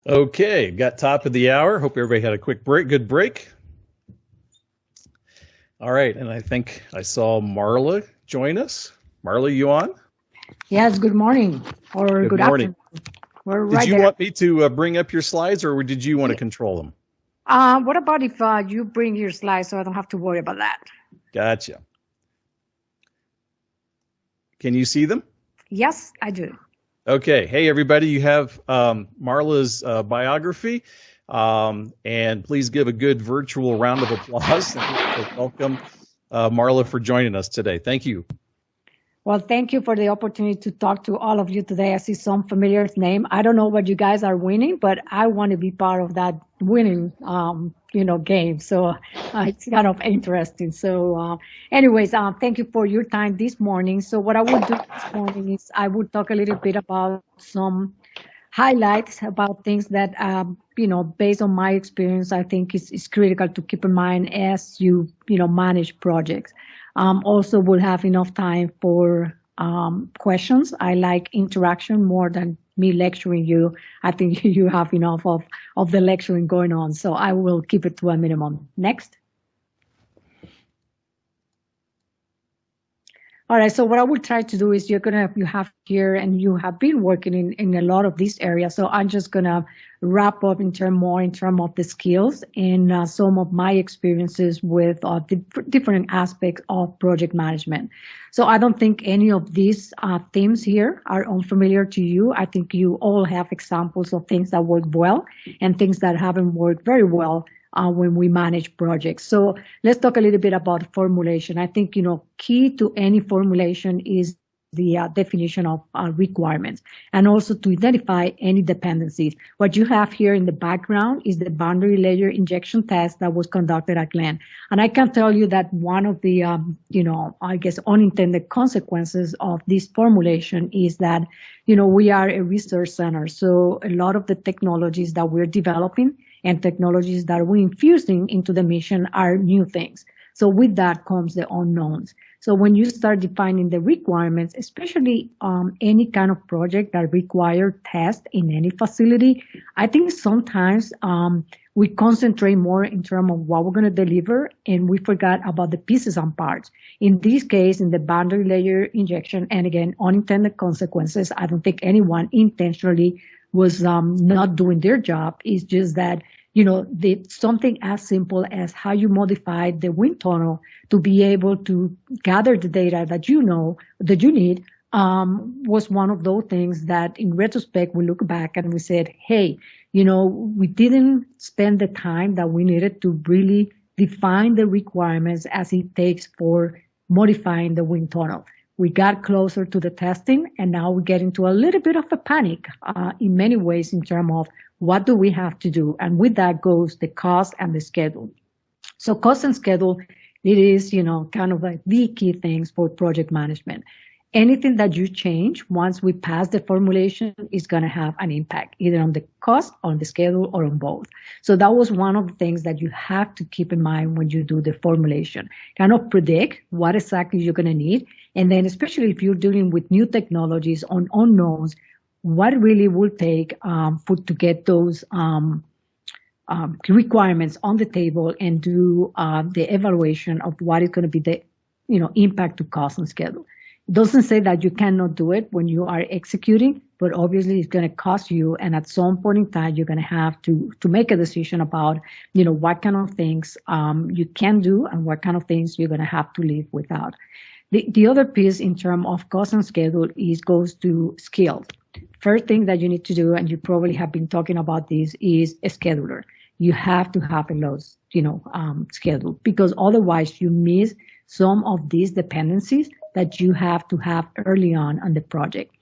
Okay, got top of the hour. Hope everybody had a quick break, good break. All right, and I think I saw Marla join us. Marla, you on? Yes, good morning or Good good morning. afternoon. We're Did right you there. want me to bring up your slides, or did you want to Yeah. control them? What about if you bring your slides so I don't have to worry about that? Gotcha. Can you see them? Yes, I do. Okay. Hey, everybody, you have Marla's biography. And please give a good virtual round of applause to welcome Marla for joining us today. Thank you. Well, thank you for the opportunity to talk to all of you today. I see some familiar name. I don't know what you guys are winning, but I want to be part of that winning, game. So it's kind of interesting. So, anyways, thank you for your time this morning. So, what I would do this morning is I would talk a little bit about some highlights about things that, based on my experience, I think is critical to keep in mind as you manage projects. Also, we'll have enough time for questions. I like interaction more than me lecturing you. I think you have enough of the lecturing going on, so I will keep it to a minimum. Next. All right. So what I will try to do is you have here and you have been working in a lot of these areas. So I'm just gonna wrap up in term of the skills and some of my experiences with different aspects of project management. So I don't think any of these themes here are unfamiliar to you. I think you all have examples of things that work well and things that haven't worked very well when we manage projects. So let's talk a little bit about formulation. I think, key to any formulation is the definition of requirements and also to identify any dependencies. What you have here in the background is the boundary layer injection test that was conducted at Glenn. And I can tell you that one of the, I guess, unintended consequences of this formulation is that, we are a research center. So a lot of the technologies that we're developing and technologies that we're infusing into the mission are new things. So with that comes the unknowns. So when you start defining the requirements, especially any kind of project that require test in any facility, I think sometimes we concentrate more in terms of what we're going to deliver and we forgot about the pieces and parts. In this case, in the boundary layer injection, and again, unintended consequences, I don't think anyone intentionally was not doing their job. It's just that something as simple as how you modified the wind tunnel to be able to gather the data that that you need was one of those things that in retrospect we look back and we said, hey, we didn't spend the time that we needed to really define the requirements as it takes for modifying the wind tunnel. We got closer to the testing, and now we get into a little bit of a panic in many ways in terms of what do we have to do? And with that goes the cost and the schedule. So cost and schedule, it is, kind of like the key things for project management. Anything that you change once we pass the formulation is going to have an impact either on the cost, on the schedule, or on both. So that was one of the things that you have to keep in mind when you do the formulation. Kind of predict what exactly you're going to need. And then especially if you're dealing with new technologies on unknowns, what really will take to get those requirements on the table and do the evaluation of what is going to be the impact to cost and schedule. It doesn't say that you cannot do it when you are executing, but obviously it's going to cost you, and at some point in time you're going to have to make a decision about what kind of things you can do and what kind of things you're going to have to live without. The other piece in terms of cost and schedule goes to skill. First thing that you need to do, and you probably have been talking about this, is a scheduler. You have to have a load, schedule, because otherwise you miss some of these dependencies that you have to have early on the project.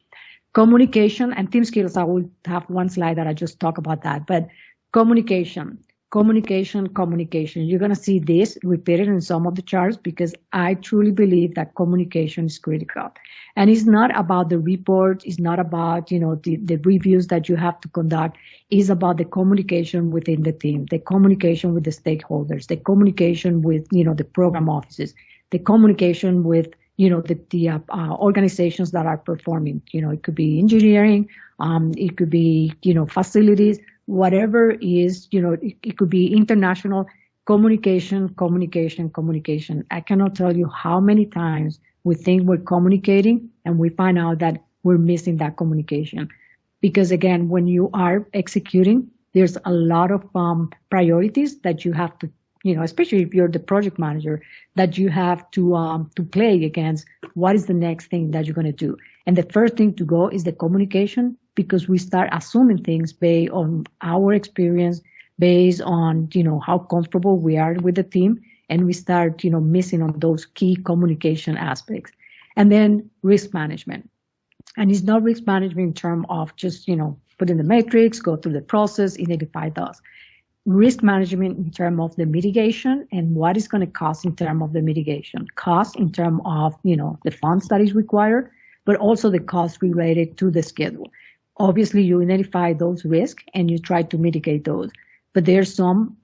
Communication and team skills, I will have one slide that I just talk about that, but communication. You're going to see this repeated in some of the charts because I truly believe that communication is critical. And it's not about the report. It's not about, the reviews that you have to conduct. It's about the communication within the team, the communication with the stakeholders, the communication with, the program offices, the communication with, the organizations that are performing. It could be engineering, it could be, facilities. whatever is, it could be international communication, communication, communication. I cannot tell you how many times we think we're communicating and we find out that we're missing that communication. Because again, when you are executing, there's a lot of priorities that you have to, especially if you're the project manager, that you have to play against. What is the next thing that you're going to do? And the first thing to go is the communication, because we start assuming things based on our experience, based on, how comfortable we are with the team, and we start, missing on those key communication aspects. And then risk management. And it's not risk management in terms of just, put in the matrix, go through the process, identify those. Risk management in terms of the mitigation and what is going to cost in terms of the mitigation. Cost in terms of, the funds that is required, but also the cost related to the schedule. Obviously, you identify those risks and you try to mitigate those. But there's some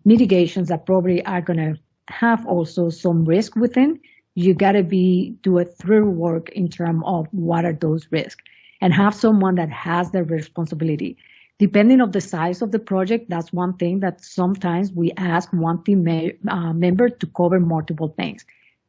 mitigations that probably are going to have also some risk within. You got to do a thorough work in terms of what are those risks and have someone that has the responsibility. Depending on the size of the project, that's one thing that sometimes we ask one team member to cover multiple things.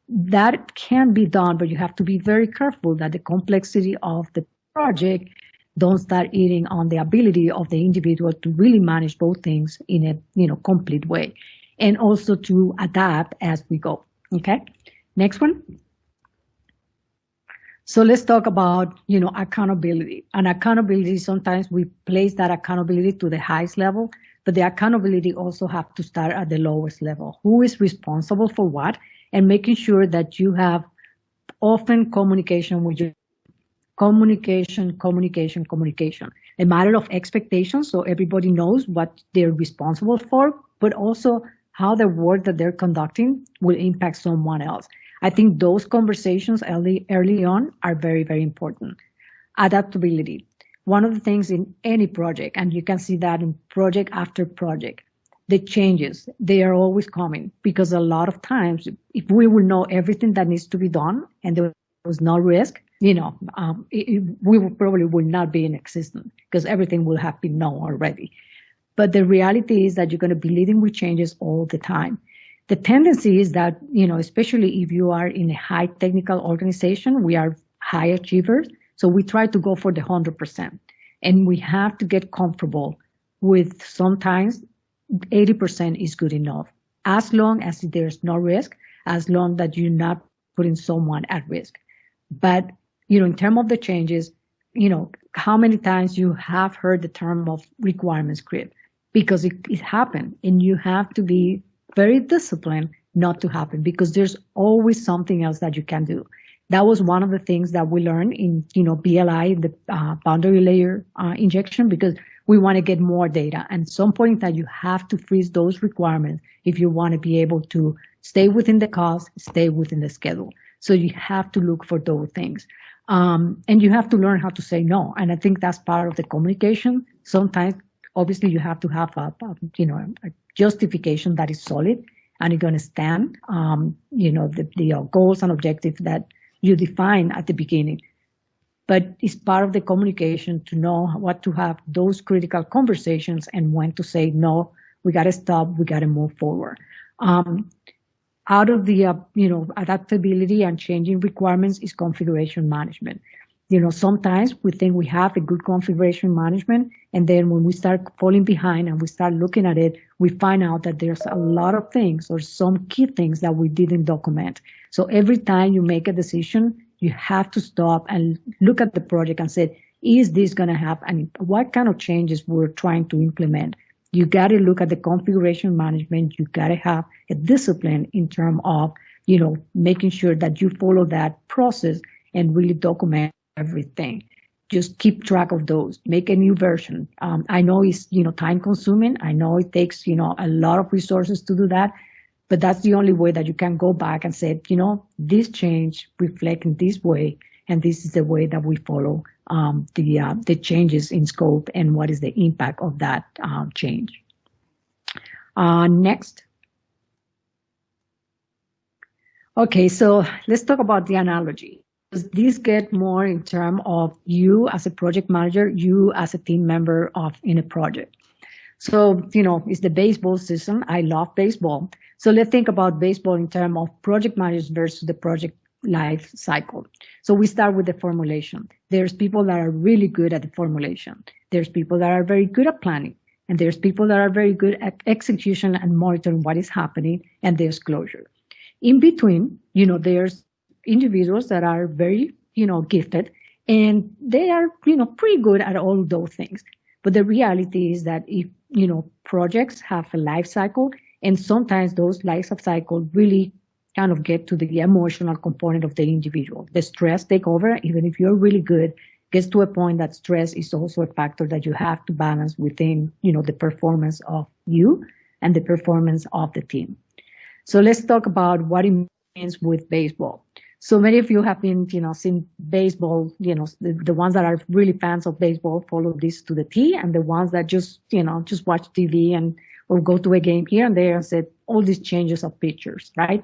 That can be done, but you have to be very careful that the complexity of the project don't start eating on the ability of the individual to really manage both things in a complete way, and also to adapt as we go. Okay, next one. So let's talk about accountability. And accountability, sometimes we place that accountability to the highest level, but the accountability also have to start at the lowest level. Who is responsible for what, and making sure that you have often communication with your communication. A matter of expectations, so everybody knows what they're responsible for, but also how the work that they're conducting will impact someone else. I think those conversations early on are very, very important. Adaptability. One of the things in any project, and you can see that in project after project, the changes, they are always coming, because a lot of times, if we will know everything that needs to be done and there was no risk, we probably will not be in existence, because everything will have been known already. But the reality is that you're going to be leading with changes all the time. The tendency is that, especially if you are in a high technical organization, we are high achievers. So we try to go for the 100%. And we have to get comfortable with sometimes 80% is good enough, as long as there's no risk, as long that you're not putting someone at risk. But, in terms of the changes, how many times you have heard the term of requirements creep? Because it happened, and you have to be very disciplined not to happen, because there's always something else that you can do. That was one of the things that we learned in, BLI, the boundary layer injection, because we want to get more data. And at some point that you have to freeze those requirements if you want to be able to stay within the cost, stay within the schedule. So you have to look for those things. And you have to learn how to say no. And I think that's part of the communication. Sometimes, obviously, you have to have a justification that is solid and you're going to stand, the goals and objectives that you define at the beginning. But it's part of the communication to know what to have those critical conversations and when to say, no, we got to stop, we got to move forward. Out of the, adaptability and changing requirements is configuration management. Sometimes we think we have a good configuration management, and then when we start falling behind and we start looking at it, we find out that there's a lot of things or some key things that we didn't document. So every time you make a decision, you have to stop and look at the project and say, is this going to happen? And what kind of changes we're trying to implement? You got to look at the configuration management. You got to have a discipline in terms of, making sure that you follow that process and really document everything. Just keep track of those. Make a new version. I know it's, time consuming. I know it takes, a lot of resources to do that. But that's the only way that you can go back and say, this change reflects in this way, and this is the way that we follow the changes in scope and what is the impact of that change. Next. Okay, so let's talk about the analogy. This get more in terms of you as a project manager, you as a team member in a project. So, it's the baseball season. I love baseball. So let's think about baseball in terms of project managers versus the project life cycle. So we start with the formulation. There's people that are really good at the formulation. There's people that are very good at planning. And there's people that are very good at execution and monitoring what is happening, and there's closure. In between, there's individuals that are very, gifted, and they are, pretty good at all those things. But the reality is that if, projects have a life cycle, and sometimes those life cycles really kind of get to the emotional component of the individual. The stress take over, even if you're really good, gets to a point that stress is also a factor that you have to balance within, the performance of you and the performance of the team. So let's talk about what it means with baseball. So many of you have been, seen baseball, the ones that are really fans of baseball follow this to the T, and the ones that just watch TV and or go to a game here and there and said all these changes of pitchers, right?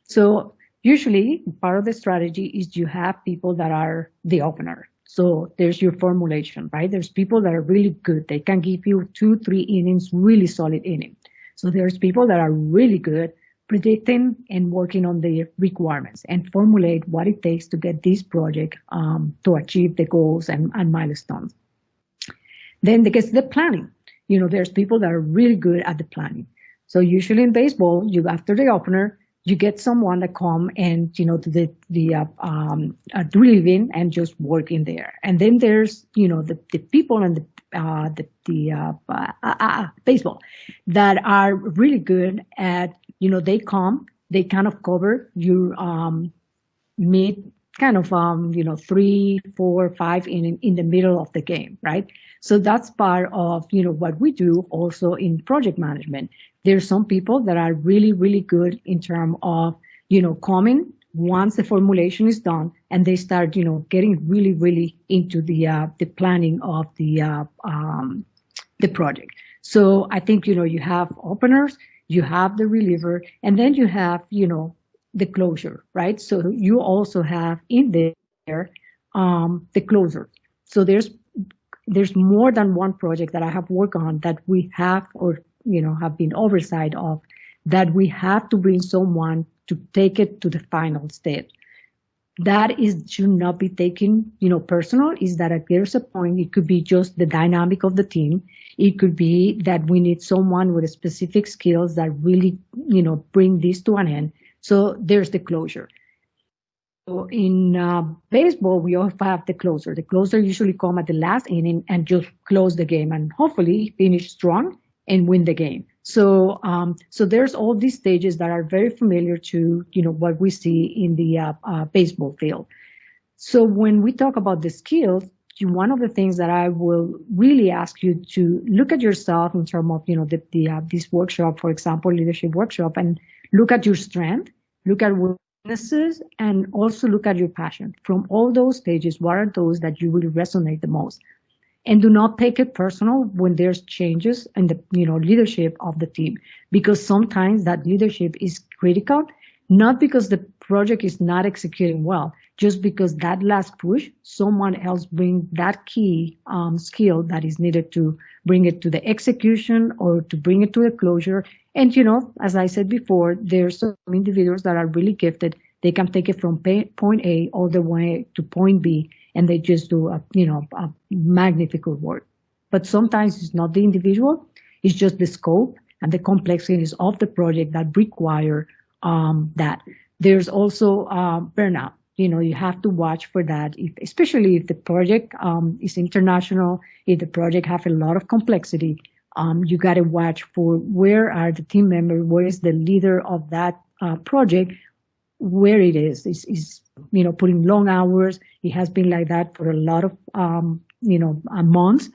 So usually part of the strategy is you have people that are the opener. So there's your formulation, right? There's people that are really good. They can give you 2-3 innings, really solid inning. So there's people that are really good predicting and working on the requirements and formulate what it takes to get this project to achieve the goals and milestones. Then there's the planning. There's people that are really good at the planning. So usually in baseball, after the opener, you get someone that come and do the drill-in and just work in there. And then there's the people in the baseball that are really good at they come, they kind of cover your mid kind of 3, 4, 5 in the middle of the game, right? So that's part of what we do also in project management. There's some people that are really, really good in terms of coming once the formulation is done, and they start getting really, really into the planning of the project. So I think you have openers, you have the reliever, and then you have the closure, right? So you also have in there the closer. So there's more than one project that I have worked on that we have or have been oversight of, that we have to bring someone to take it to the final state. That should not be taken personal. Is that there's a point, it could be just the dynamic of the team. It could be that we need someone with specific skills that really bring this to an end. So there's the closure. So in baseball, we also have the closer. The closer usually come at the last inning and just close the game and hopefully finish strong and win the game. So there's all these stages that are very familiar to what we see in the baseball field. So when we talk about the skills, one of the things that I will really ask you to look at yourself in terms of this workshop, for example, leadership workshop, and look at your strength, look at weaknesses, and also look at your passion. From all those stages, what are those that you will resonate the most? And do not take it personal when there's changes in the leadership of the team, because sometimes that leadership is critical, not because the project is not executing well, just because that last push, someone else bring that key skill that is needed to bring it to the execution or to bring it to a closure. And as I said before, there's some individuals that are really gifted. They can take it from point A all the way to point B, and they just do a magnificent work. But sometimes it's not the individual; it's just the scope and the complexities of the project that require that. There's also burnout. You have to watch for that, especially if the project is international. If the project have a lot of complexity, you got to watch for where are the team members, where is the leader of that project, where it is putting long hours. It has been like that for a lot of months.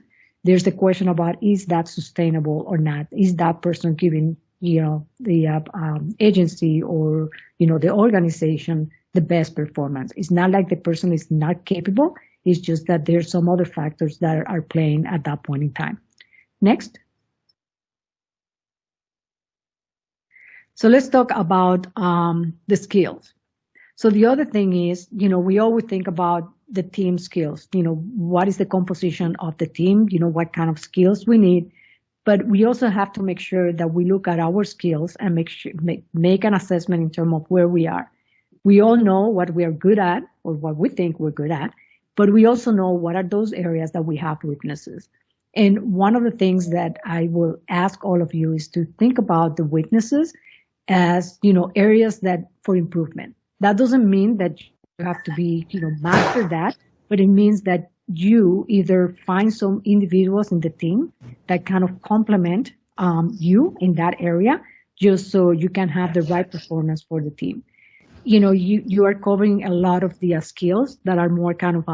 There's the question about, is that sustainable or not? Is that person giving the agency or the organization the best performance? It's not like the person is not capable. It's just that there's some other factors that are playing at that point in time. Next. So let's talk about the skills. So the other thing is, we always think about the team skills. What is the composition of the team? What kind of skills we need. But we also have to make sure that we look at our skills and make an assessment in terms of where we are. We all know what we are good at or what we think we're good at, but we also know what are those areas that we have weaknesses. And one of the things that I will ask all of you is to think about the weaknesses as, areas that for improvement. That doesn't mean that you have to be, master that, but it means that you either find some individuals in the team that kind of complement you in that area, just so you can have the right performance for the team. You are covering a lot of the skills that are more kind of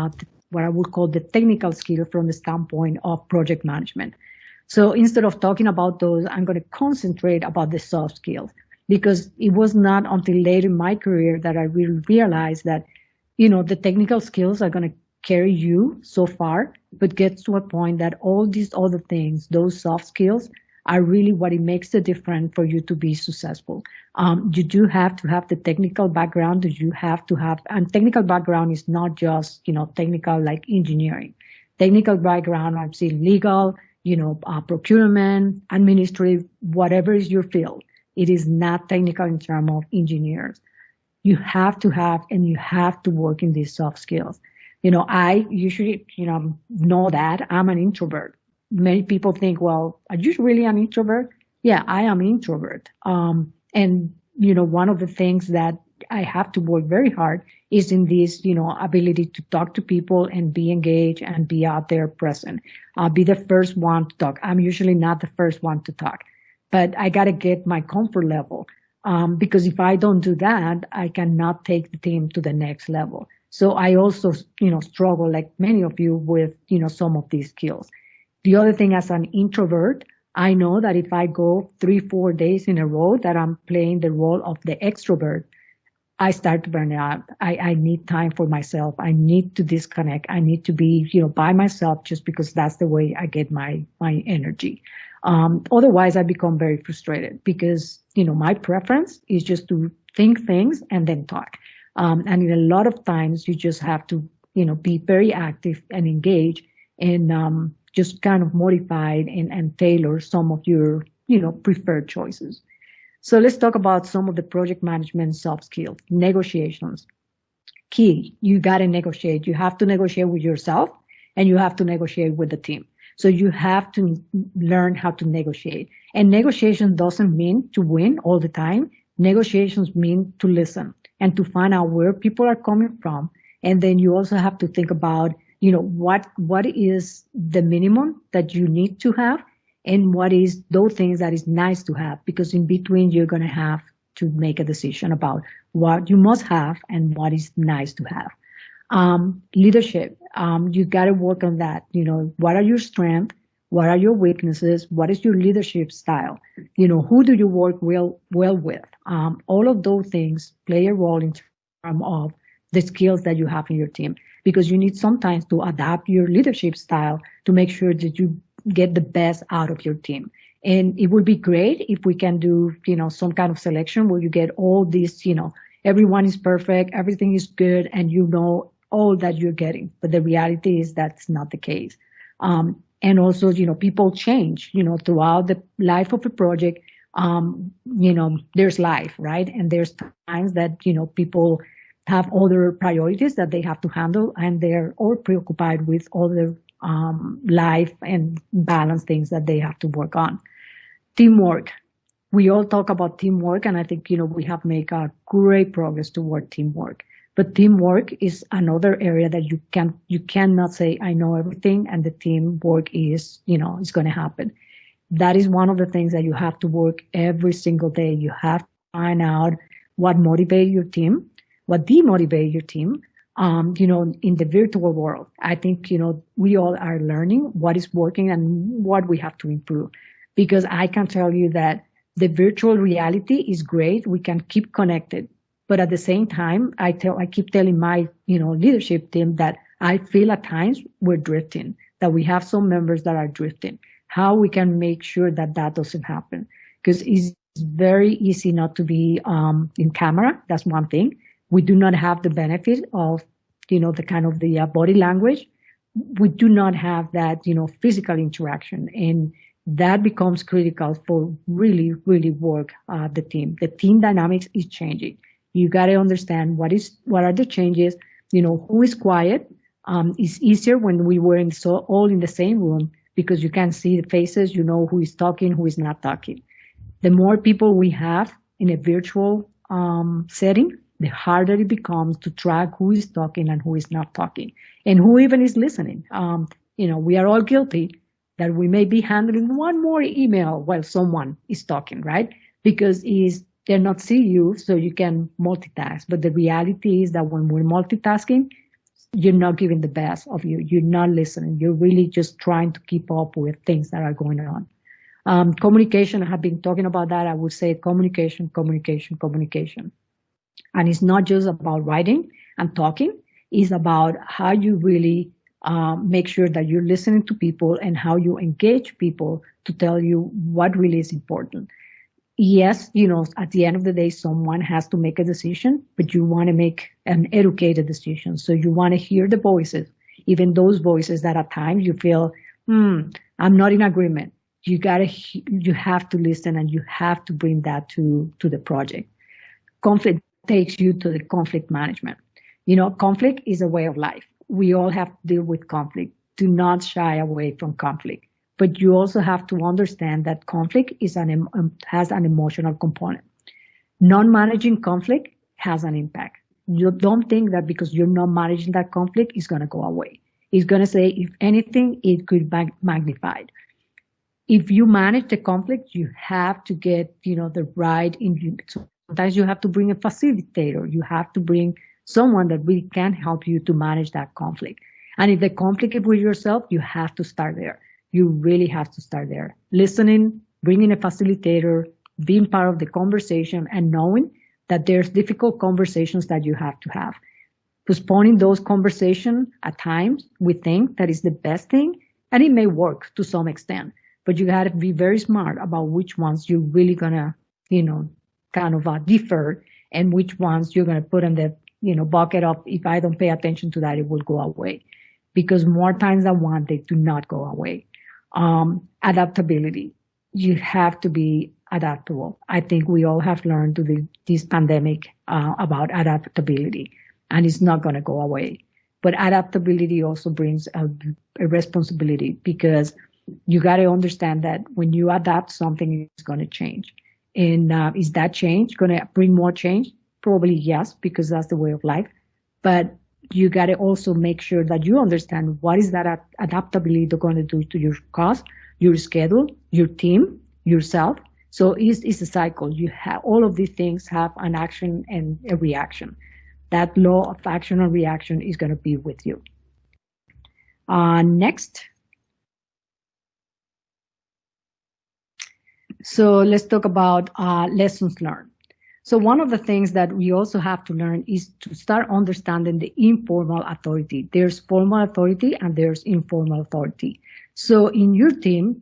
what I would call the technical skill from the standpoint of project management. So instead of talking about those, I'm going to concentrate about the soft skills, because it was not until late in my career that I really realized that, the technical skills are going to carry you so far, but get to a point that all these other things, those soft skills, are really what it makes the difference for you to be successful. You do have to have the technical background. You have to have, and technical background is not just, technical like engineering. Technical background, I've seen legal, procurement, administrative, whatever is your field. It is not technical in terms of engineers. You have to have, and you have to work in these soft skills. I usually, know that I'm an introvert. Many people think, well, are you really an introvert? Yeah, I am an introvert. And, one of the things that I have to work very hard is in this, ability to talk to people and be engaged and be out there present. I'll be the first one to talk. I'm usually not the first one to talk, but I got to get my comfort level. Because if I don't do that, I cannot take the team to the next level. So I also, struggle like many of you with, some of these skills. The other thing, as an introvert, I know that if I go 3-4 days in a row that I'm playing the role of the extrovert, I start to burn out. I need time for myself. I need to disconnect. I need to be, by myself, just because that's the way I get my energy. Otherwise, I become very frustrated because, my preference is just to think things and then talk. And in a lot of times, you just have to, be very active and engage and just kind of modify and tailor some of your, preferred choices. So let's talk about some of the project management soft skills. Negotiations. Key, you got to negotiate. You have to negotiate with yourself and you have to negotiate with the team. So you have to learn how to negotiate. And negotiation doesn't mean to win all the time. Negotiations mean to listen and to find out where people are coming from. And then you also have to think about, what is the minimum that you need to have and what is those things that is nice to have, because in between you're going to have to make a decision about what you must have and what is nice to have. Leadership, you got to work on that. What are your strengths? What are your weaknesses? What is your leadership style? Who do you work well with? All of those things play a role in terms of the skills that you have in your team, because you need sometimes to adapt your leadership style to make sure that you get the best out of your team. And it would be great if we can do, some kind of selection where you get all these, everyone is perfect, everything is good, and all that you're getting. But the reality is that's not the case. And also, people change, throughout the life of a project. There's life, right? And there's times that, people have other priorities that they have to handle, and they're all preoccupied with other life and balance things that they have to work on. Teamwork. We all talk about teamwork, and I think, we have made a great progress toward teamwork. But teamwork is another area that you cannot say, I know everything, and the teamwork is, is going to happen. That is one of the things that you have to work every single day. You have to find out what motivates your team, what demotivates your team. In the virtual world, I think, we all are learning what is working and what we have to improve, because I can tell you that the virtual reality is great. We can keep connected. But at the same time, I keep telling my, leadership team that I feel at times we're drifting, that we have some members that are drifting. How we can make sure that doesn't happen, because it's very easy not to be in camera. That's one thing. We do not have the benefit of, the kind of the body language. We do not have that, physical interaction. And That becomes critical for really, really work the team. The team dynamics is changing. You got to understand what are the changes. Who is quiet. It's easier when we were all in the same room because you can see the faces. You know who is talking, who is not talking. The more people we have in a virtual setting, the harder it becomes to track who is talking and who is not talking, and who even is listening. We are all guilty that we may be handling one more email while someone is talking, right? Because they're not seeing you, so you can multitask. But the reality is that when we're multitasking, you're not giving the best of you. You're not listening. You're really just trying to keep up with things that are going on. Communication, I have been talking about that. I would say communication, communication, communication. And it's not just about writing and talking. It's about how you really make sure that you're listening to people and how you engage people to tell you what really is important. Yes, at the end of the day, someone has to make a decision, but you want to make an educated decision. So you want to hear the voices, even those voices that at times you feel, I'm not in agreement. You have to listen, and you have to bring that to the project. Conflict takes you to the conflict management. Conflict is a way of life. We all have to deal with conflict. Do not shy away from conflict. But you also have to understand that conflict has an emotional component. Non-managing conflict has an impact. You don't think that because you're not managing that conflict, it's going to go away. It's going to say, if anything, it could be magnified. If you manage the conflict, you have to get, the right. Sometimes you have to bring a facilitator. You have to bring someone that really can help you to manage that conflict. And if the conflict is with yourself, you have to start there. You really have to start there. Listening, bringing a facilitator, being part of the conversation, and knowing that there's difficult conversations that you have to have. Postponing those conversations at times, we think that is the best thing, and it may work to some extent, but you got to be very smart about which ones you're really going to, kind of defer, and which ones you're going to put in the, bucket of, if I don't pay attention to that, it will go away. Because more times than one, they do not go away. Adaptability. You have to be adaptable. I think we all have learned through this pandemic about adaptability, and it's not going to go away. But adaptability also brings a responsibility, because you got to understand that when you adapt, something is going to change. And is that change going to bring more change? Probably yes, because that's the way of life. But you got to also make sure that you understand what is that adaptability going to do to your cost, your schedule, your team, yourself. So it's a cycle. You have all of these things have an action and a reaction. That law of action and reaction is going to be with you. Next. So let's talk about lessons learned. So one of the things that we also have to learn is to start understanding the informal authority. There's formal authority and there's informal authority. So in your team,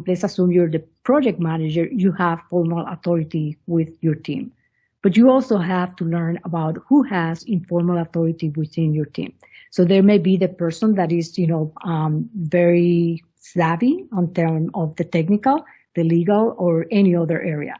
let's assume you're the project manager, you have formal authority with your team. But you also have to learn about who has informal authority within your team. So there may be the person that is, very savvy on terms of the technical, the legal, or any other area.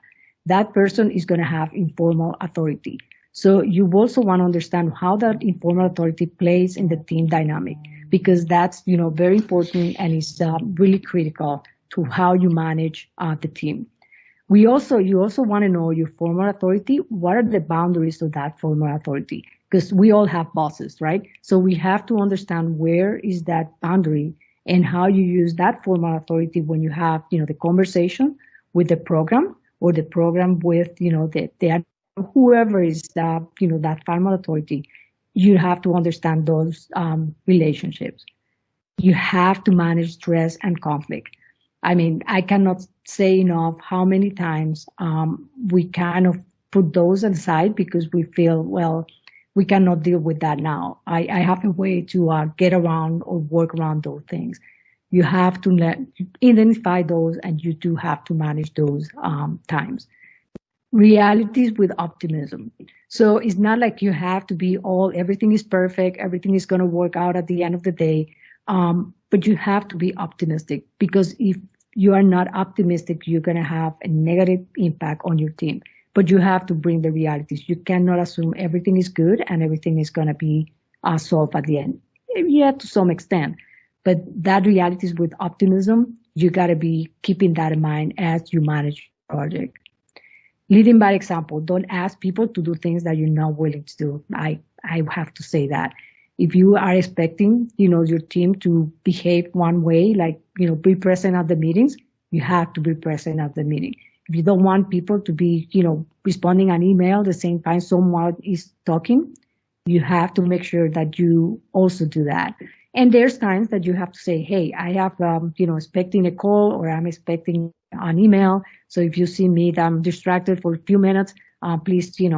That person is going to have informal authority. So you also want to understand how that informal authority plays in the team dynamic, because that's, very important, and it's really critical to how you manage the team. You also want to know your formal authority. What are the boundaries of that formal authority? Because we all have bosses, right? So we have to understand where is that boundary and how you use that formal authority when you have, the conversation with the program, or the program with, the whoever is that, that formal authority. You have to understand those relationships. You have to manage stress and conflict. I mean, I cannot say enough how many times we kind of put those aside because we feel, well, we cannot deal with that now. I have a way to get around or work around those things. You have to identify those, and you do have to manage those times. Realities with optimism. So it's not like you have to be everything is perfect, everything is going to work out at the end of the day. But you have to be optimistic, because if you are not optimistic you're going to have a negative impact on your team. But you have to bring the realities. You cannot assume everything is good and everything is going to be solved at the end. Yeah, to some extent. But that reality is with optimism, you got to be keeping that in mind as you manage your project. Leading by example. Don't ask people to do things that you're not willing to do. I have to say that. If you are expecting, your team to behave one way, like, be present at the meetings, you have to be present at the meeting. If you don't want people to be, responding an email at the same time someone is talking, you have to make sure that you also do that. And there's times that you have to say, hey, I have, expecting a call or I'm expecting an email. So if you see me that I'm distracted for a few minutes, please, give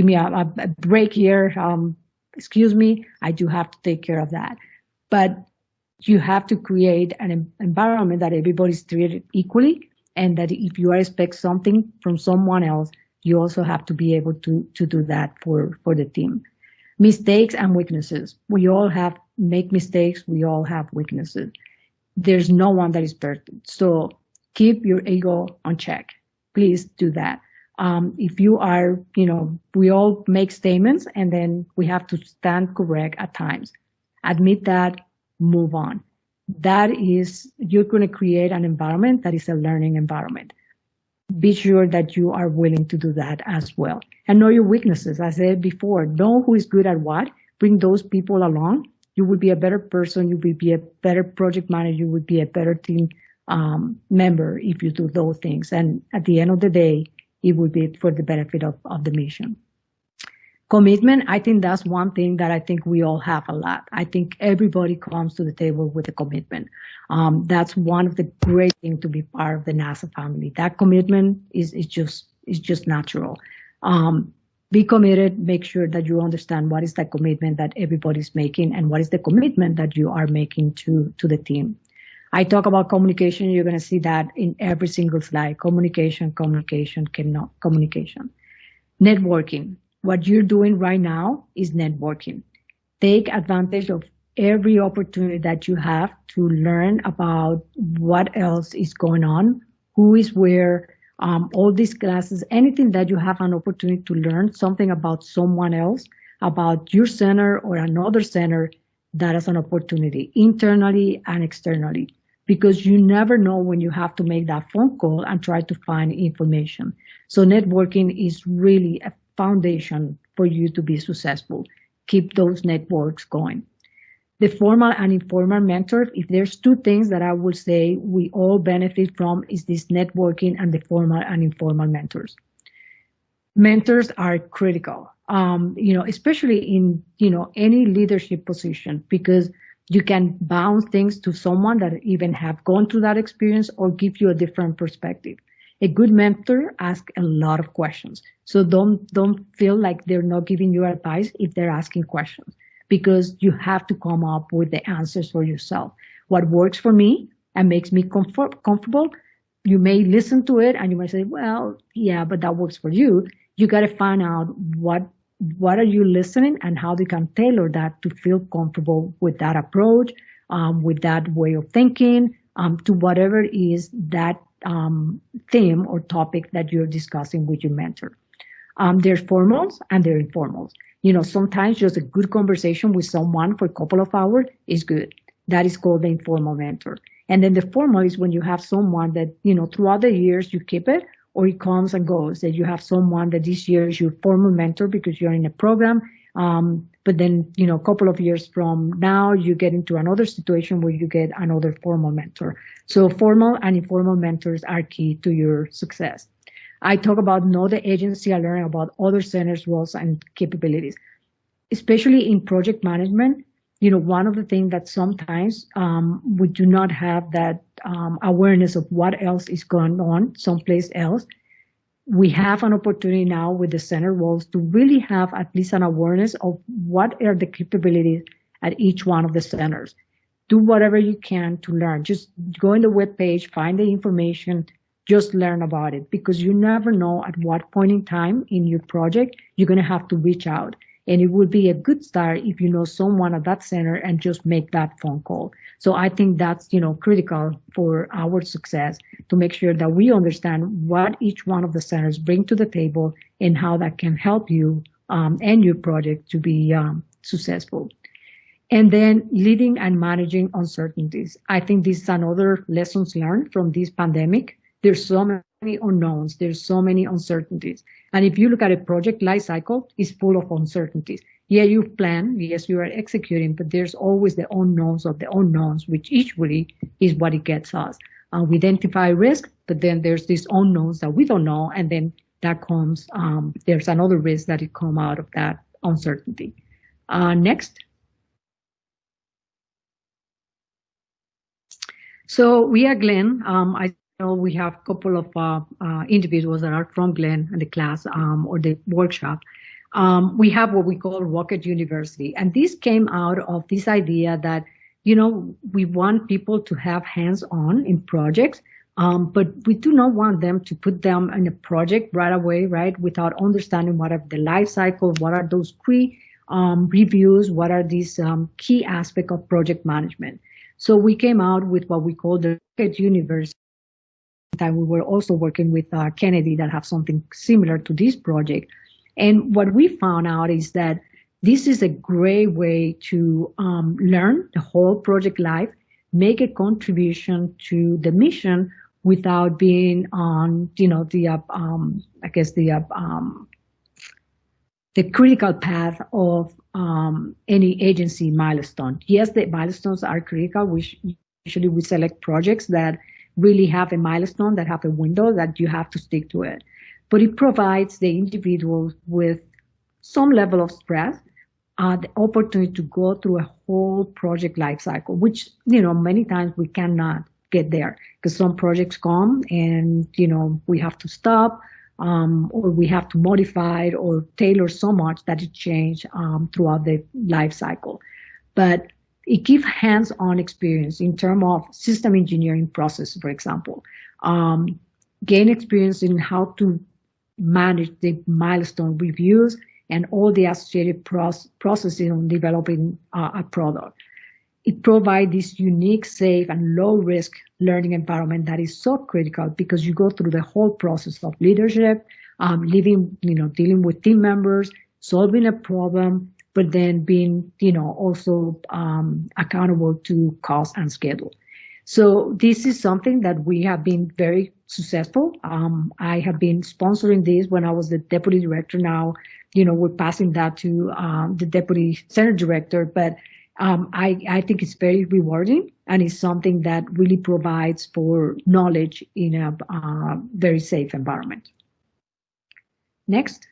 me a break here. Excuse me, I do have to take care of that. But you have to create an environment that everybody's treated equally, and that if you expect something from someone else, you also have to be able to do that for the team. Mistakes and weaknesses. We all make mistakes. We all have weaknesses. There's no one that is perfect. So keep your ego on check. Please do that. If you are, we all make statements and then we have to stand correct at times. Admit that, move on. That is, you're going to create an environment that is a learning environment. Be sure that you are willing to do that as well. And know your weaknesses. As I said before, know who is good at what. Bring those people along. You will be a better person. You will be a better project manager. You will be a better team member if you do those things. And at the end of the day, it will be for the benefit of the mission. Commitment, I think that's one thing that I think we all have a lot. I think everybody comes to the table with a commitment. That's one of the great things to be part of the NASA family. That commitment is just natural. Be committed, make sure that you understand what is the commitment that everybody's making and what is the commitment that you are making to the team. I talk about communication. You're going to see that in every single slide. Communication. Networking. What you're doing right now is networking. Take advantage of every opportunity that you have to learn about what else is going on, who is where, all these classes, anything that you have an opportunity to learn something about someone else, about your center or another center, that is an opportunity internally and externally. Because you never know when you have to make that phone call and try to find information. So networking is really a foundation for you to be successful. Keep those networks going. The formal and informal mentor, if there's two things that I would say we all benefit from, is this networking and the formal and informal mentors. Mentors are critical, especially in, any leadership position, because you can bounce things to someone that even have gone through that experience or give you a different perspective. A good mentor asks a lot of questions. So don't feel like they're not giving you advice if they're asking questions, because you have to come up with the answers for yourself. What works for me and makes me comfortable, you may listen to it and you might say, well, yeah, but that works for you. You got to find out what are you listening and how they can tailor that to feel comfortable with that approach, with that way of thinking, to whatever is that theme or topic that you're discussing with your mentor. There's formals and there's informals. Sometimes just a good conversation with someone for a couple of hours is good. That is called the informal mentor. And then the formal is when you have someone that, throughout the years you keep it, or it comes and goes, that you have someone that this year is your formal mentor because you're in a program. But then, a couple of years from now, you get into another situation where you get another formal mentor. So formal and informal mentors are key to your success. I talk about know the agency. I learn about other centers' roles and capabilities, especially in project management. One of the things that sometimes we do not have that awareness of what else is going on someplace else. We have an opportunity now with the center roles to really have at least an awareness of what are the capabilities at each one of the centers. Do whatever you can to learn. Just go in the webpage, find the information, just learn about it, because you never know at what point in time in your project you're going to have to reach out. And it would be a good start if you know someone at that center and just make that phone call. So I think that's, critical for our success, to make sure that we understand what each one of the centers bring to the table and how that can help you and your project to be successful. And then leading and managing uncertainties. I think this is another lessons learned from this pandemic. There's so many unknowns. There's so many uncertainties. And if you look at a project life cycle, it's full of uncertainties. Yeah, you plan. Yes, you are executing, but there's always the unknowns of the unknowns, which usually is what it gets us. We identify risk, but then there's these unknowns that we don't know. And then that comes, there's another risk that it come out of that uncertainty. Next. So we are Glenn. I know we have a couple of individuals that are from Glenn in the class or the workshop. We have what we call Rocket University. And this came out of this idea that, we want people to have hands-on in projects, but we do not want them to put them in a project right away, right, without understanding what are the life cycle, what are those key reviews, what are these key aspects of project management. So we came out with what we call the Rocket University. And we were also working with Kennedy that have something similar to this project. And what we found out is that this is a great way to learn the whole project life, make a contribution to the mission without being on, the critical path of any agency milestone. Yes, the milestones are critical. Usually we select projects that really have a milestone, that have a window that you have to stick to it. But it provides the individual with some level of stress, the opportunity to go through a whole project life cycle, which, many times we cannot get there because some projects come and, we have to stop. Or we have to modify it or tailor so much that it changes throughout the life cycle. But it gives hands-on experience in terms of system engineering process, for example. Gain experience in how to manage the milestone reviews and all the associated processes on developing a product. It provides this unique, safe, and low-risk learning environment that is so critical because you go through the whole process of leadership, dealing with team members, solving a problem, but then being, also accountable to cost and schedule. So this is something that we have been very successful. I have been sponsoring this when I was the deputy director. Now, we're passing that to the deputy center director, but I think it's very rewarding and it's something that really provides for knowledge in a very safe environment. Next.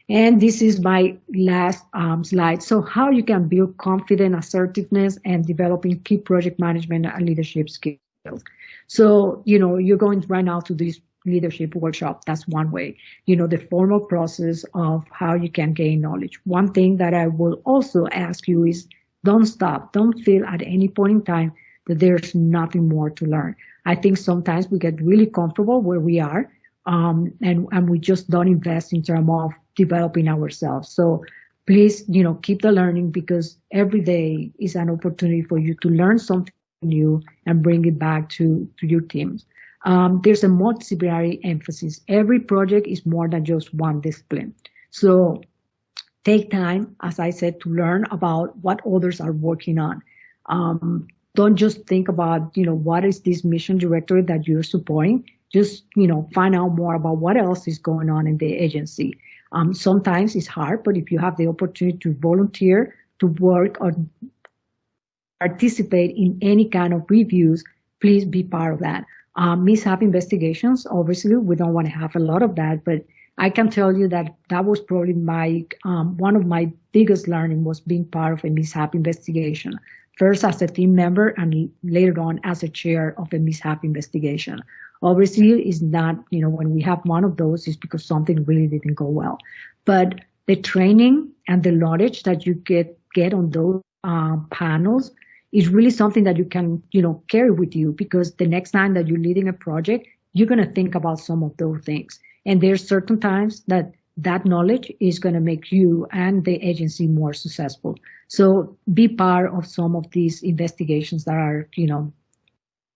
And this is my last slide. So how you can build confident assertiveness and developing key project management and leadership skills. So, you're going right now to this leadership workshop. That's one way, the formal process of how you can gain knowledge. One thing that I will also ask you is don't stop. Don't feel at any point in time that there's nothing more to learn. I think sometimes we get really comfortable where we are, and we just don't invest in terms of developing ourselves. So please, keep the learning because every day is an opportunity for you to learn something new and bring it back to your teams. There's a multidisciplinary emphasis. Every project is more than just one discipline. So take time, as I said, to learn about what others are working on. Don't just think about, what is this mission directory that you're supporting. Just, find out more about what else is going on in the agency. Sometimes it's hard, but if you have the opportunity to volunteer, to work or participate in any kind of reviews, please be part of that. Mishap investigations, obviously, we don't want to have a lot of that, but I can tell you that that was probably one of my biggest learning was being part of a mishap investigation. First as a team member and later on as a chair of a mishap investigation. Obviously, it's not, when we have one of those, it's because something really didn't go well. But the training and the knowledge that you get on those panels is really something that you can, carry with you because the next time that you're leading a project, you're going to think about some of those things. And there's certain times that that knowledge is going to make you and the agency more successful. So be part of some of these investigations that are,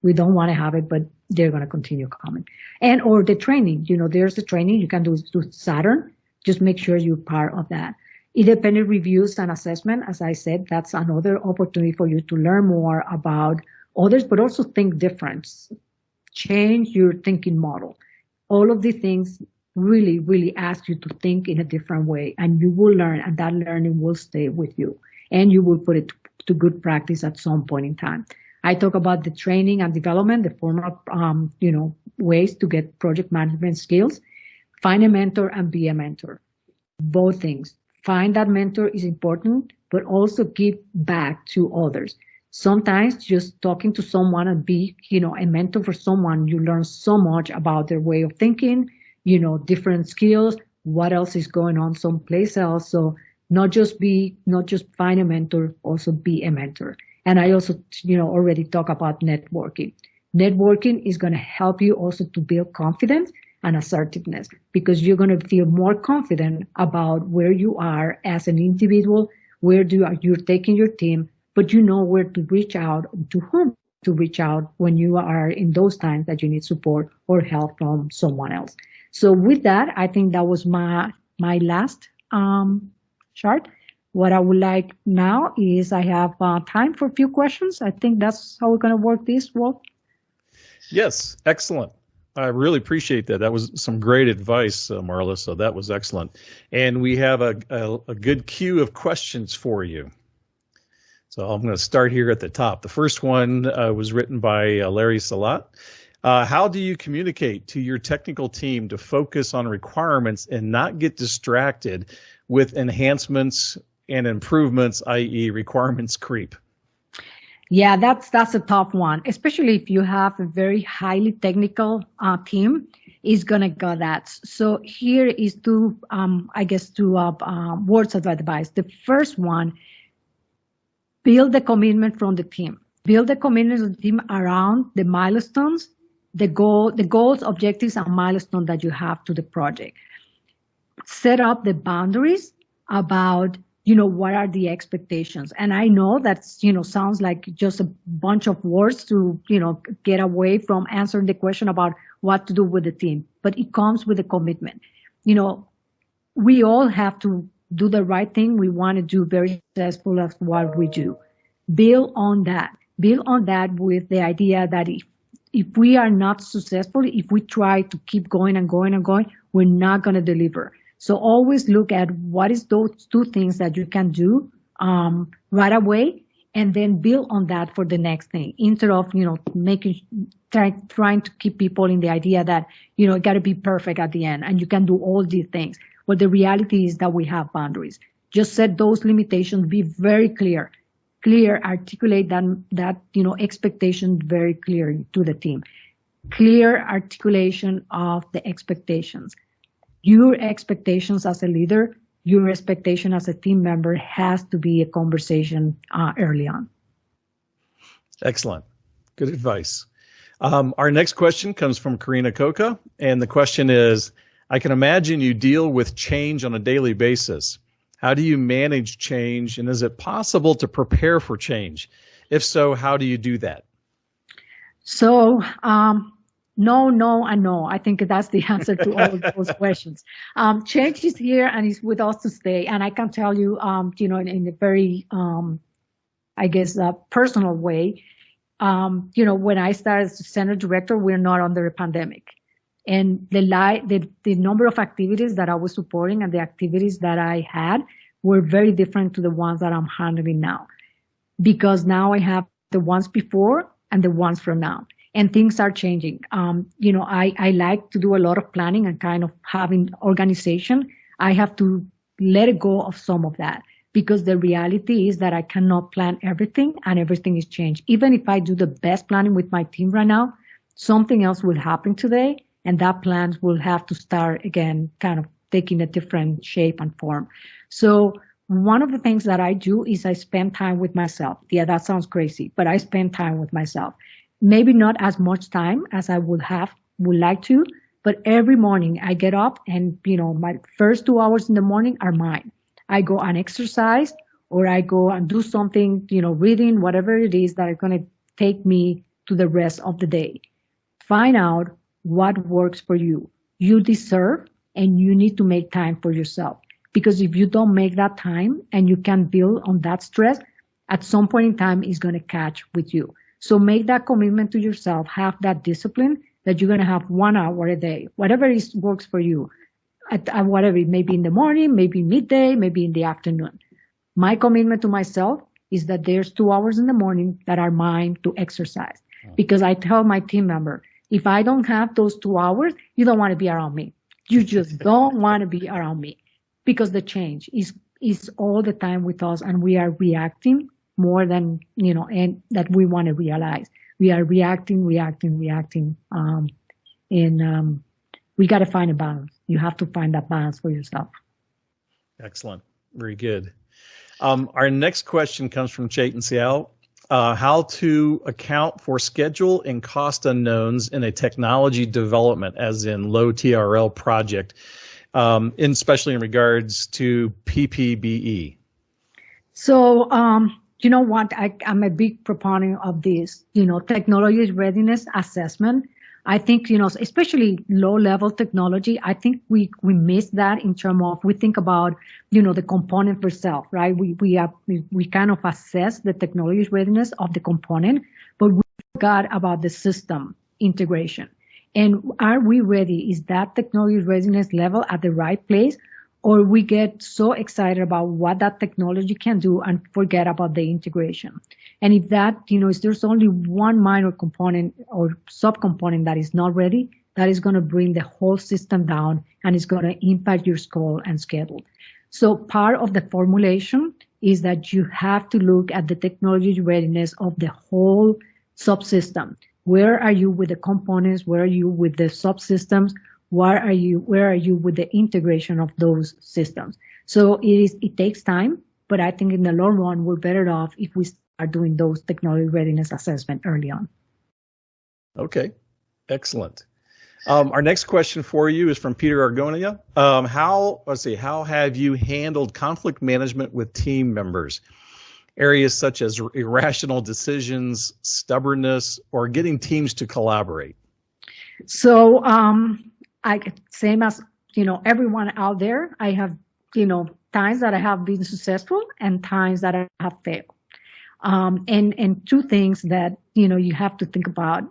we don't want to have it, but they're going to continue coming. And or the training, there's the training you can do through Saturn. Just make sure you're part of that. Independent reviews and assessment, as I said, that's another opportunity for you to learn more about others, but also think different. Change your thinking model. All of these things really, really ask you to think in a different way, and you will learn, and that learning will stay with you, and you will put it to good practice at some point in time. I talk about the training and development, the formal, ways to get project management skills. Find a mentor and be a mentor. Both things. Find that mentor is important, but also give back to others. Sometimes just talking to someone and be, a mentor for someone, you learn so much about their way of thinking, different skills, what else is going on someplace else. So not just find a mentor, also be a mentor. And I also, already talk about networking. Networking is going to help you also to build confidence and assertiveness, because you're going to feel more confident about where you are as an individual, you're taking your team, but you know where to reach out, to whom to reach out when you are in those times that you need support or help from someone else. So with that, I think that was my last chart. What I would like now is I have time for a few questions. I think that's how we're going to work this, Wolf. Yes, excellent. I really appreciate that. That was some great advice, Marla. So that was excellent. And we have a good queue of questions for you. So I'm going to start here at the top. The first one was written by Larry Salat. How do you communicate to your technical team to focus on requirements and not get distracted with enhancements and improvements, i.e. requirements creep? Yeah, that's a tough one, especially if you have a very highly technical team. Is gonna go that. So here is two words of advice. The first one, build the commitment from the team. Build the commitment of the team around the milestones, the goals, objectives, and milestones that you have to the project. Set up the boundaries about what are the expectations. And I know that, sounds like just a bunch of words to, get away from answering the question about what to do with the team, but it comes with a commitment. We all have to do the right thing. We want to do very successful at what we do. Build on that with the idea that if we are not successful, if we try to keep going and going and going, we're not going to deliver. So always look at what is those two things that you can do right away, and then build on that for the next thing. Instead of trying to keep people in the idea that it got to be perfect at the end and you can do all these things. Well, the reality is that we have boundaries. Just set those limitations. Be very clear. Articulate that expectation very clear to the team. Clear articulation of the expectations. Your expectations as a leader, your expectation as a team member has to be a conversation early on. Excellent. Good advice. Our next question comes from Karina Coca, and the question is, I can imagine you deal with change on a daily basis. How do you manage change, and is it possible to prepare for change? If so, how do you do that? So, no, and no. I think that's the answer to all of those questions. Change is here and is with us to stay. And I can tell you, in a very, personal way, when I started as center director, we're not under a pandemic. And the number of activities that I was supporting and the activities that I had were very different to the ones that I'm handling now. Because now I have the ones before and the ones from now. And things are changing. I like to do a lot of planning and kind of having organization. I have to let go of some of that, because the reality is that I cannot plan everything and everything is changed. Even if I do the best planning with my team right now, something else will happen today, and that plan will have to start again, kind of taking a different shape and form. So one of the things that I do is I spend time with myself. Yeah, that sounds crazy, but I spend time with myself. Maybe not as much time as I would like to, But every morning I get up and, my first 2 hours in the morning are mine. I go and exercise or I go and do something, reading, whatever it is that are going to take me to the rest of the day. Find out what works for you. You deserve and you need to make time for yourself. Because if you don't make that time and you can build on that stress, at some point in time, it's going to catch with you. So make that commitment to yourself, have that discipline that you're going to have 1 hour a day, whatever works for you, at whatever, maybe in the morning, maybe midday, maybe in the afternoon. My commitment to myself is that there's 2 hours in the morning that are mine to exercise. Because I tell my team member, if I don't have those 2 hours, you don't want to be around me. You just don't want to be around me because the change is all the time with us and we are reacting more than, and that we want to realize. We are reacting. And we got to find a balance. You have to find that balance for yourself. Excellent. Very good. Our next question comes from Chayton Seattle. How to account for schedule and cost unknowns in a technology development, as in low TRL project, especially in regards to PPBE. So, you know what? I'm a big proponent of this, technology readiness assessment. I think, especially low-level technology, I think we miss that in terms of, we think about, the component itself, right? We kind of assess the technology readiness of the component, but we forgot about the system integration. And are we ready? Is that technology readiness level at the right place? Or we get so excited about what that technology can do and forget about the integration. And if that, if there's only one minor component or subcomponent that is not ready, that is going to bring the whole system down and it's going to impact your scope and schedule. So part of the formulation is that you have to look at the technology readiness of the whole subsystem. Where are you with the components? Where are you with the subsystems? Where are you with the integration of those systems? So it takes time, but I think in the long run, we're better off if we start doing those technology readiness assessment early on. Okay, excellent. Our next question for you is from Peter Argonia. How have you handled conflict management with team members? Areas such as irrational decisions, stubbornness, or getting teams to collaborate. So, same as, everyone out there, I have, times that I have been successful and times that I have failed. And two things that, you have to think about,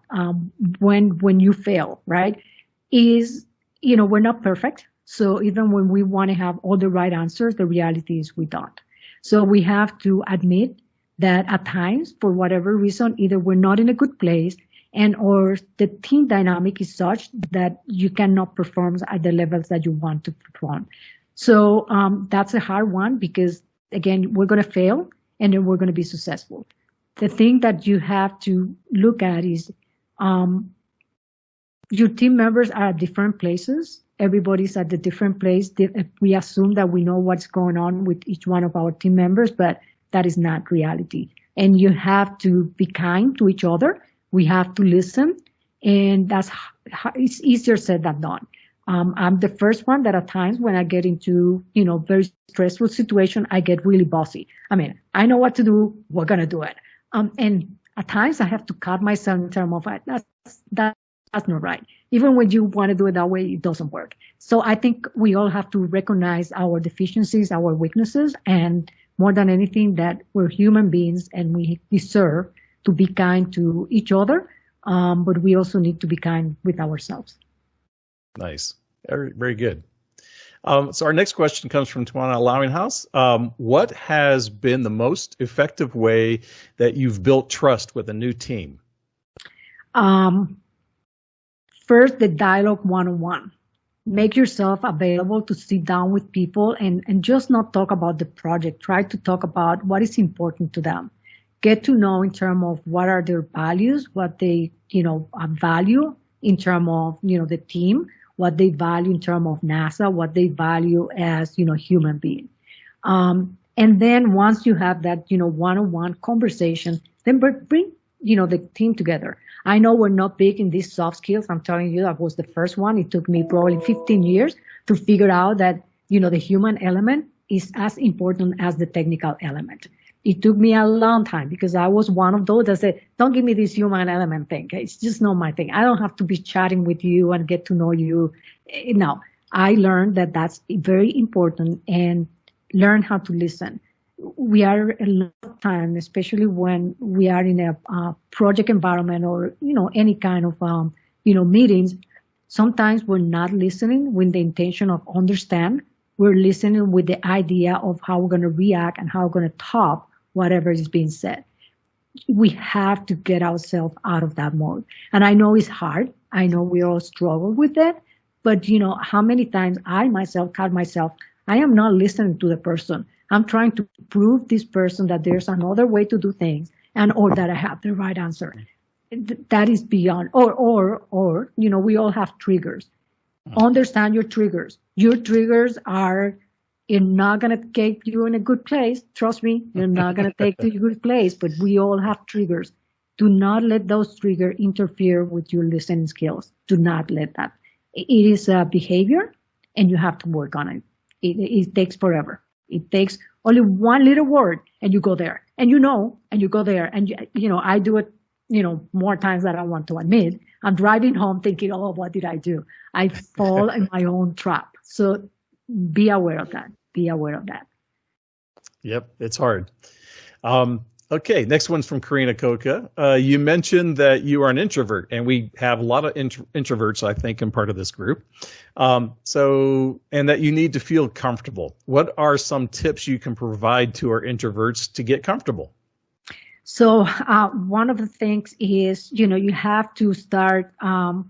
when you fail, right, is, we're not perfect. So even when we want to have all the right answers, the reality is we don't. So we have to admit that at times, for whatever reason, either we're not in a good place or the team dynamic is such that you cannot perform at the levels that you want to perform. So that's a hard one because, again, we're going to fail and then we're going to be successful. The thing that you have to look at is your team members are at different places. Everybody's at a different place. We assume that we know what's going on with each one of our team members, but that is not reality. And you have to be kind to each other. We have to listen, and it's easier said than done. I'm the first one that at times when I get into, very stressful situation, I get really bossy. I mean, I know what to do. We're going to do it. And at times I have to cut myself in terms of that's not right. Even when you want to do it that way, it doesn't work. So I think we all have to recognize our deficiencies, our weaknesses, and more than anything that we're human beings and we deserve to be kind to each other, but we also need to be kind with ourselves. Nice. Very good. So our next question comes from Tawana Allowinghouse. What has been the most effective way that you've built trust with a new team? First, the dialogue one-on-one. Make yourself available to sit down with people and just not talk about the project. Try to talk about what is important to them. Get to know in terms of what are their values, what they, value in terms of, the team, what they value in terms of NASA, what they value as, human being. And then once you have that, one-on-one conversation, then bring, the team together. I know we're not big in these soft skills. I'm telling you, that was the first one. It took me probably 15 years to figure out that, the human element is as important as the technical element. It took me a long time because I was one of those that said, don't give me this human element thing. It's just not my thing. I don't have to be chatting with you and get to know you. No, I learned that that's very important, and learn how to listen. We are a lot of time, especially when we are in a project environment or, any kind of, meetings. Sometimes we're not listening with the intention of understand. We're listening with the idea of how we're going to react and how we're going to top whatever is being said. We have to get ourselves out of that mode. And I know it's hard. I know we all struggle with it. But, how many times I myself caught myself, I am not listening to the person. I'm trying to prove this person that there's another way to do things or that I have the right answer. That is beyond, or, we all have triggers. Understand your triggers. Your triggers are not going to take you in a good place. Trust me, you're not going to take you to a good place, but we all have triggers. Do not let those triggers interfere with your listening skills. Do not let that. It is a behavior, and you have to work on it. It takes forever. It takes only one little word, and you go there, and and you go there, and I do it, more times than I want to admit. I'm driving home thinking, oh, what did I do? I fall in my own trap. So be aware of that. Be aware of that. Yep, it's hard. Okay, next one's from Karina Coca. You mentioned that you are an introvert, and we have a lot of introverts, I think, in part of this group. And that you need to feel comfortable. What are some tips you can provide to our introverts to get comfortable? So one of the things is, you have to start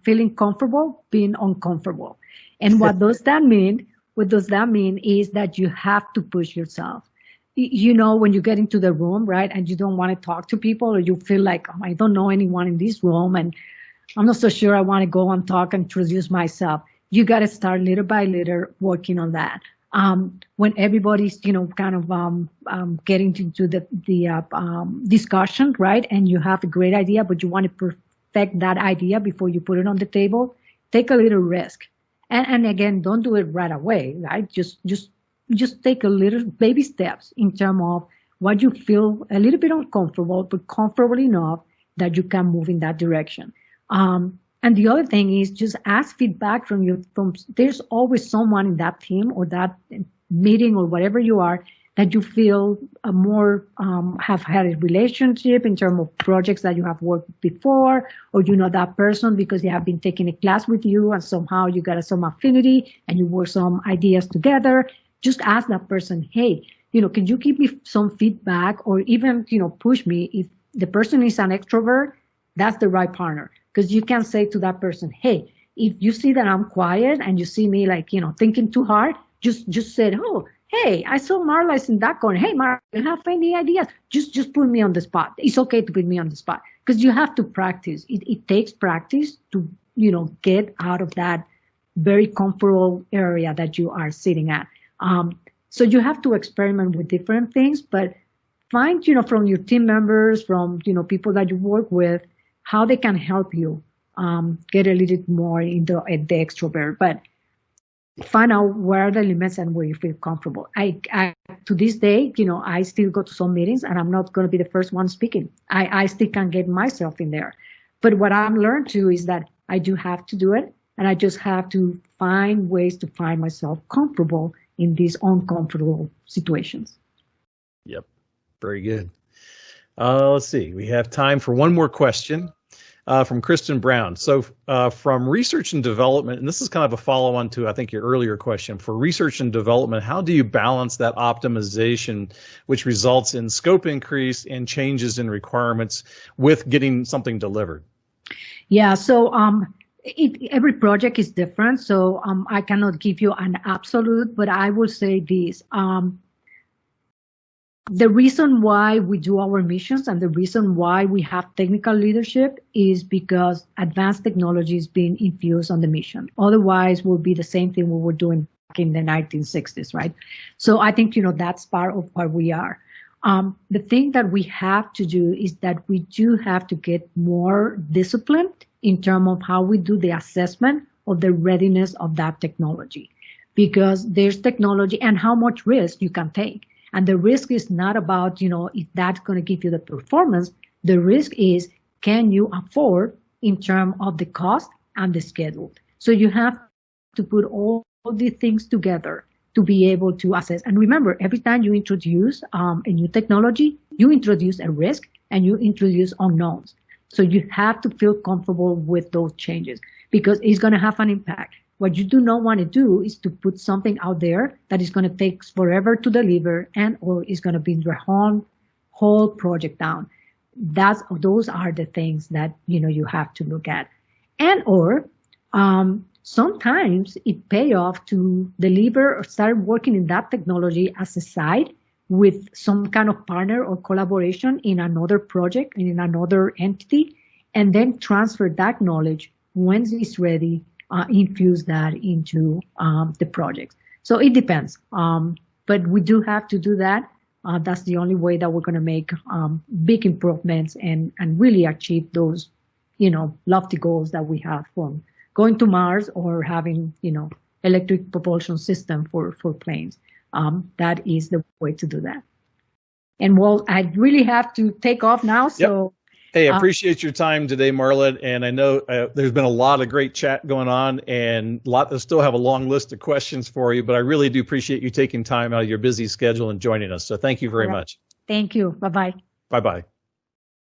feeling comfortable being uncomfortable. And what does that mean? What does that mean is that you have to push yourself. When you get into the room, right, and you don't want to talk to people, or you feel like, oh, I don't know anyone in this room, and I'm not so sure I want to go and talk and introduce myself. You got to start little by little working on that. When everybody's, kind of getting into the discussion, right, and you have a great idea, but you want to perfect that idea before you put it on the table, take a little risk. And again, don't do it right away, right? Just take a little baby steps in terms of what you feel a little bit uncomfortable, but comfortable enough that you can move in that direction. And the other thing is just ask feedback there's always someone in that team or that meeting or whatever you are that you feel have had a relationship in terms of projects that you have worked before, or that person because they have been taking a class with you and somehow you got some affinity and you work some ideas together. Just ask that person, hey, can you give me some feedback, or even, push me. If the person is an extrovert, that's the right partner. Because you can say to that person, hey, if you see that I'm quiet and you see me thinking too hard, just say, oh, hey, I saw Marla is in that corner. Hey, Marla, you have any ideas? Just put me on the spot. It's okay to put me on the spot because you have to practice. It takes practice to, get out of that very comfortable area that you are sitting at. So you have to experiment with different things, but find, from your team members, from, people that you work with, how they can help you get a little bit more into the extrovert. But find out where are the limits and where you feel comfortable. I to this day, I still go to some meetings and I'm not going to be the first one speaking. I still can get myself in there. But what I've learned too is that I do have to do it, and I just have to find ways to find myself comfortable in these uncomfortable situations. Yep. Very good. Let's see. We have time for one more question from Kristen Brown. So from research and development, and this is kind of a follow-on to, I think, your earlier question. For research and development, how do you balance that optimization, which results in scope increase and changes in requirements with getting something delivered? Yeah, so every project is different, so I cannot give you an absolute, but I will say this. The reason why we do our missions and the reason why we have technical leadership is because advanced technology is being infused on the mission. Otherwise, it will be the same thing we were doing back in the 1960s, right? So I think, that's part of what we are. The thing that we have to do is that we do have to get more disciplined in terms of how we do the assessment of the readiness of that technology, because there's technology and how much risk you can take. And the risk is not about, if that's going to give you the performance. The risk is, can you afford in terms of the cost and the schedule? So you have to put all the things together to be able to assess. And remember, every time you introduce a new technology, you introduce a risk and you introduce unknowns. So you have to feel comfortable with those changes because it's going to have an impact. What you do not want to do is to put something out there that is going to take forever to deliver and or is going to bring your whole project down. Those are the things that you have to look at. And or sometimes it pay off to deliver or start working in that technology as a side with some kind of partner or collaboration in another project, in another entity, and then transfer that knowledge once it's ready, infuse that into the project. So it depends. But we do have to do that. That's the only way that we're going to make big improvements and really achieve those, lofty goals that we have from going to Mars or having, electric propulsion system for planes. That is the way to do that. And well, I really have to take off now. So, Hey, I appreciate your time today, Marla. And I know there's been a lot of great chat going on and I still have a long list of questions for you, but I really do appreciate you taking time out of your busy schedule and joining us. So thank you very much. Thank you. Bye-bye. Bye-bye.